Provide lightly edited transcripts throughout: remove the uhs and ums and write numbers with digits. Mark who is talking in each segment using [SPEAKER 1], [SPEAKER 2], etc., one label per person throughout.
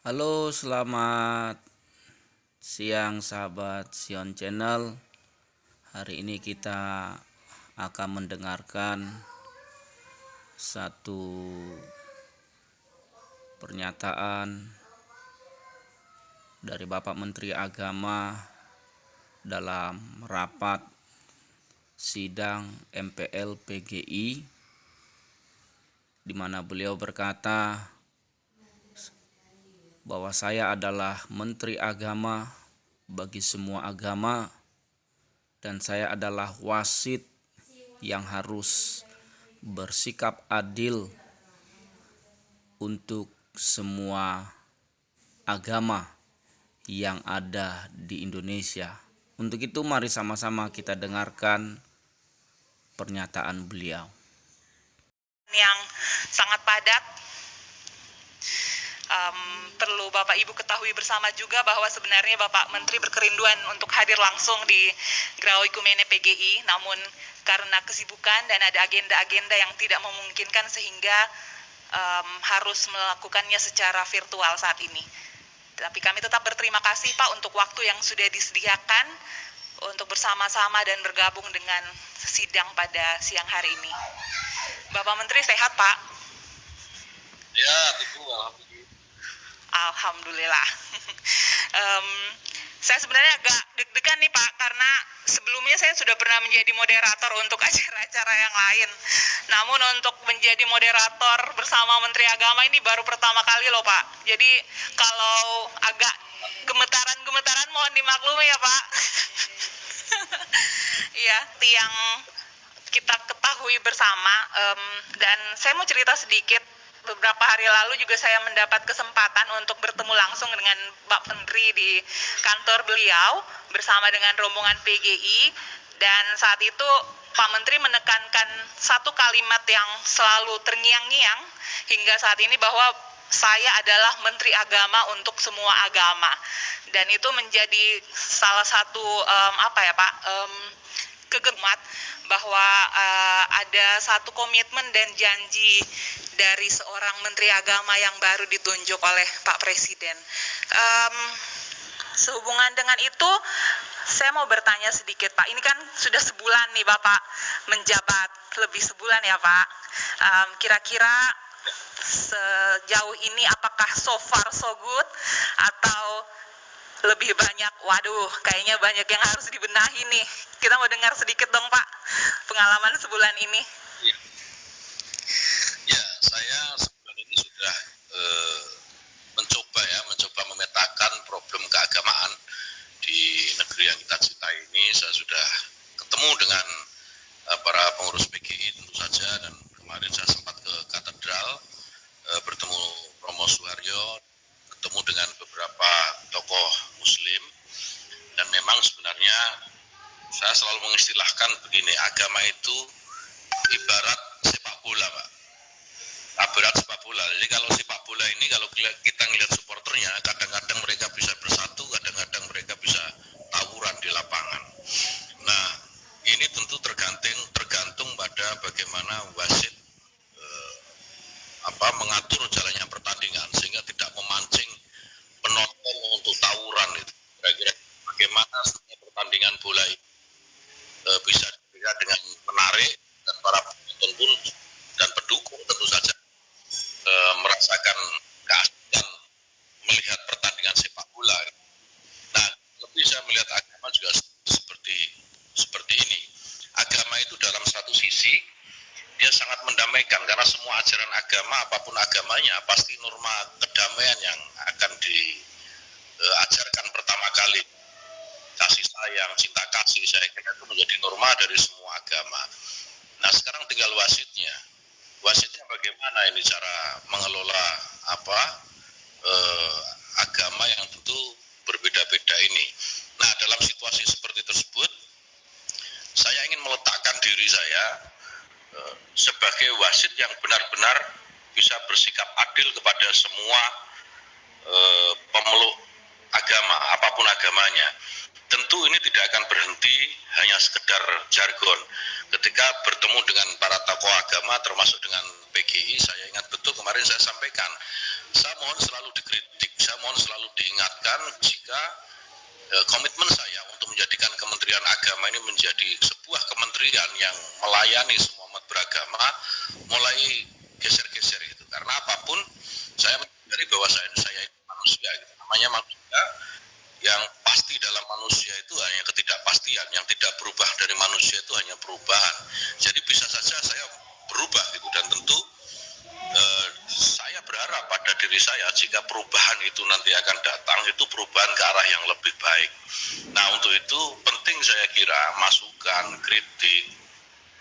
[SPEAKER 1] Halo, selamat siang sahabat Sion Channel. Hari ini kita akan mendengarkan satu pernyataan dari Bapak Menteri Agama dalam rapat sidang MPL PGI, di mana beliau berkata bahwa saya adalah Menteri Agama bagi semua agama dan saya adalah wasit yang harus bersikap adil untuk semua agama yang ada di Indonesia. Untuk itu mari sama-sama kita dengarkan pernyataan beliau.
[SPEAKER 2] Yang sangat padat. Perlu Bapak Ibu ketahui bersama juga bahwa sebenarnya Bapak Menteri berkerinduan untuk hadir langsung di Grau Ikumene PGI, namun karena kesibukan dan ada agenda-agenda yang tidak memungkinkan sehingga harus melakukannya secara virtual saat ini. Tapi kami tetap berterima kasih Pak untuk waktu yang sudah disediakan untuk bersama-sama dan bergabung dengan sidang pada siang hari ini. Bapak Menteri sehat Pak?
[SPEAKER 3] Ya, Ibu, alhamdulillah.
[SPEAKER 2] Alhamdulillah. Saya sebenarnya agak deg-degan nih Pak, karena sebelumnya saya sudah pernah menjadi moderator untuk acara-acara yang lain. Namun untuk menjadi moderator bersama Menteri Agama ini baru pertama kali loh Pak. Jadi kalau agak gemetaran-gemetaran mohon dimaklumi ya Pak. Iya, yang kita ketahui bersama, dan saya mau cerita sedikit. Beberapa hari lalu juga saya mendapat kesempatan untuk bertemu langsung dengan Pak Menteri di kantor beliau bersama dengan rombongan PGI, dan saat itu Pak Menteri menekankan satu kalimat yang selalu terngiang-ngiang hingga saat ini bahwa saya adalah Menteri Agama untuk semua agama, dan itu menjadi salah satu kegemat bahwa ada satu komitmen dan janji dari seorang Menteri Agama yang baru ditunjuk oleh Pak Presiden. Sehubungan dengan itu, saya mau bertanya sedikit Pak. Ini kan sudah sebulan nih Bapak menjabat, lebih sebulan ya Pak. Kira-kira sejauh ini apakah so far so good atau lebih banyak, waduh kayaknya banyak yang harus dibenahi nih. Kita mau dengar sedikit dong Pak, pengalaman sebulan ini.
[SPEAKER 3] Ya, saya sebulan ini sudah mencoba memetakan problem keagamaan di negeri yang kita cintai ini. Saya sudah ketemu dengan para pengurus PGI tentu saja, dan kemarin saya sempat ke katedral bertemu Romo Suharyo, ketemu dengan beberapa tokoh Muslim, dan memang sebenarnya saya selalu mengistilahkan begini, agama itu ibarat sepak bola Pak. Ibarat sepak bola. Jadi kalau sepak bola ini, kalau kita ngelihat supporternya, kadang-kadang mereka bisa bersatu, kadang-kadang mereka bisa tawuran di lapangan. Nah, ini tentu tergantung pada bagaimana wasit mengatur jalannya pertandingan sehingga tidak memancing penonton untuk tawuran itu. Kira-kira bagaimana pertandingan bola ini bisa dilihat dengan menarik, dan para penonton pun dan pendukung tentu saja merasakan keasikan melihat pertandingan sepak bola. Nah, lebih saya melihat agama juga seperti ini. Agama itu dalam satu sisi dia sangat mendamaikan, karena semua ajaran agama apapun agamanya pasti norma kedamaian yang akan diajarkan pertama kali. Kasih sayang, cinta kasih, saya kira itu menjadi norma dari semua agama. Nah, sekarang tinggal wasitnya. Wasitnya bagaimana ini cara mengelola agama yang tentu berbeda-beda ini. Nah, dalam situasi seperti tersebut, saya ingin meletakkan diri saya sebagai wasit yang benar-benar bisa bersikap adil kepada semua pemeluk agama, apapun agamanya. Tentu ini tidak akan berhenti hanya sekedar jargon. Ketika bertemu dengan para tokoh agama termasuk dengan PGI, saya ingat betul kemarin saya sampaikan, saya mohon selalu dikritik, saya mohon selalu diingatkan jika komitmen saya untuk menjadikan Kementerian Agama ini menjadi sebuah kementerian yang melayani semua umat beragama mulai geser-geser gitu. Karena apapun saya menyadari bahwa saya itu manusia gitu. Namanya manusia, yang pasti dalam manusia itu hanya ketidakpastian, yang tidak berubah dari manusia itu hanya perubahan. Jadi bisa saja saya berubah gitu, dan tentu saya berharap pada diri saya jika perubahan itu nanti akan datang, itu perubahan ke arah yang lebih baik. Nah, untuk itu penting saya kira masukan, kritik,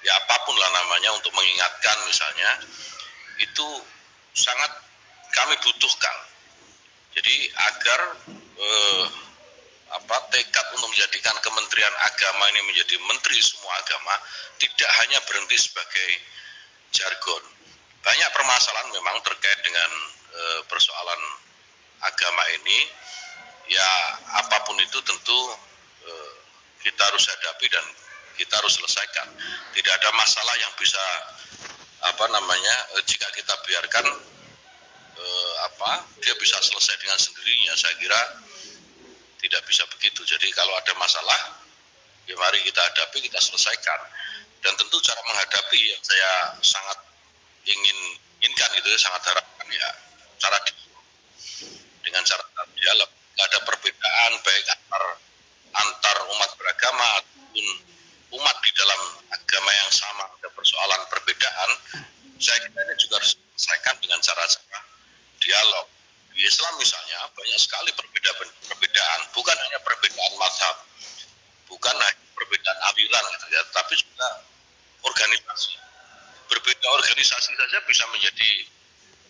[SPEAKER 3] ya apapun lah namanya, untuk mengingatkan misalnya, itu sangat kami butuhkan. Jadi agar tekad untuk menjadikan Kementerian Agama ini menjadi menteri semua agama tidak hanya berhenti sebagai jargon. Banyak permasalahan memang terkait dengan persoalan agama ini, ya apapun itu tentu kita harus hadapi dan kita harus selesaikan. Tidak ada masalah yang bisa jika kita biarkan dia bisa selesai dengan sendirinya. Saya kira tidak bisa begitu. Jadi kalau ada masalah, ya mari kita hadapi, kita selesaikan. Dan tentu cara menghadapi yang saya sangat inginkan gitu ya, sangat harapkan ya cara dengan cara dialog. Tidak ada perbedaan baik antar umat beragama ataupun umat di dalam agama yang sama, ada persoalan perbedaan. Saya kira ini juga harus diselesaikan dengan cara-cara dialog. Di Islam misalnya banyak sekali perbedaan, bukan hanya perbedaan mazhab, bukan hanya perbedaan aliran gitu ya, tapi juga organisasi. Berbeda organisasi saja bisa menjadi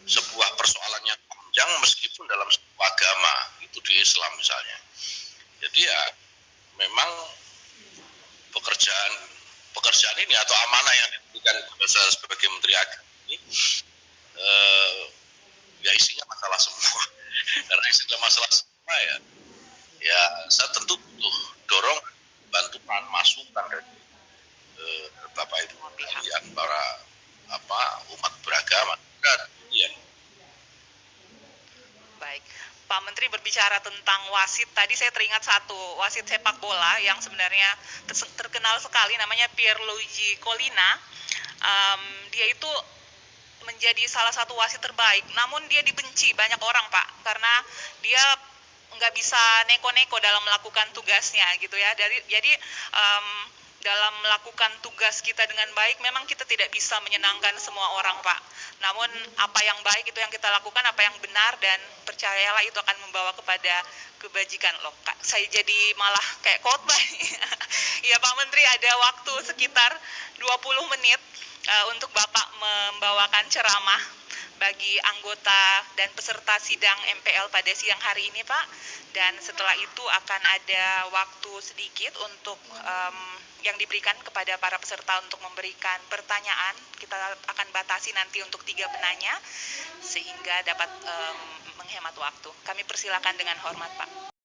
[SPEAKER 3] sebuah persoalan yang panjang meskipun dalam sebuah agama, itu di Islam misalnya. Jadi ya memang pekerjaan ini atau amanah yang diberikan kepada saya sebagai Menteri Agama ini ya isinya masalah semua. Karena isinya masalah semua ya saya tentu butuh dorong, bantuan, masukan dari Bapak Ibu kalian, para umat beragama.
[SPEAKER 2] Baik, Pak Menteri berbicara tentang wasit, tadi saya teringat satu wasit sepak bola yang sebenarnya terkenal sekali, namanya Pierluigi Collina. Dia itu menjadi salah satu wasit terbaik, namun dia dibenci banyak orang, Pak, karena dia nggak bisa neko-neko dalam melakukan tugasnya gitu ya. Jadi dalam melakukan tugas kita dengan baik, memang kita tidak bisa menyenangkan semua orang, Pak. Namun apa yang baik itu yang kita lakukan, apa yang benar, dan percayalah itu akan membawa kepada kebajikan. Loh, Kak, saya jadi malah kayak khotbah. Ya, Pak Menteri, ada waktu sekitar 20 menit untuk Bapak membawakan ceramah bagi anggota dan peserta sidang MPL pada siang hari ini, Pak. Dan setelah itu akan ada waktu sedikit untuk yang diberikan kepada para peserta untuk memberikan pertanyaan. Kita akan batasi nanti untuk 3 penanya sehingga dapat menghemat waktu. Kami persilakan dengan hormat, Pak.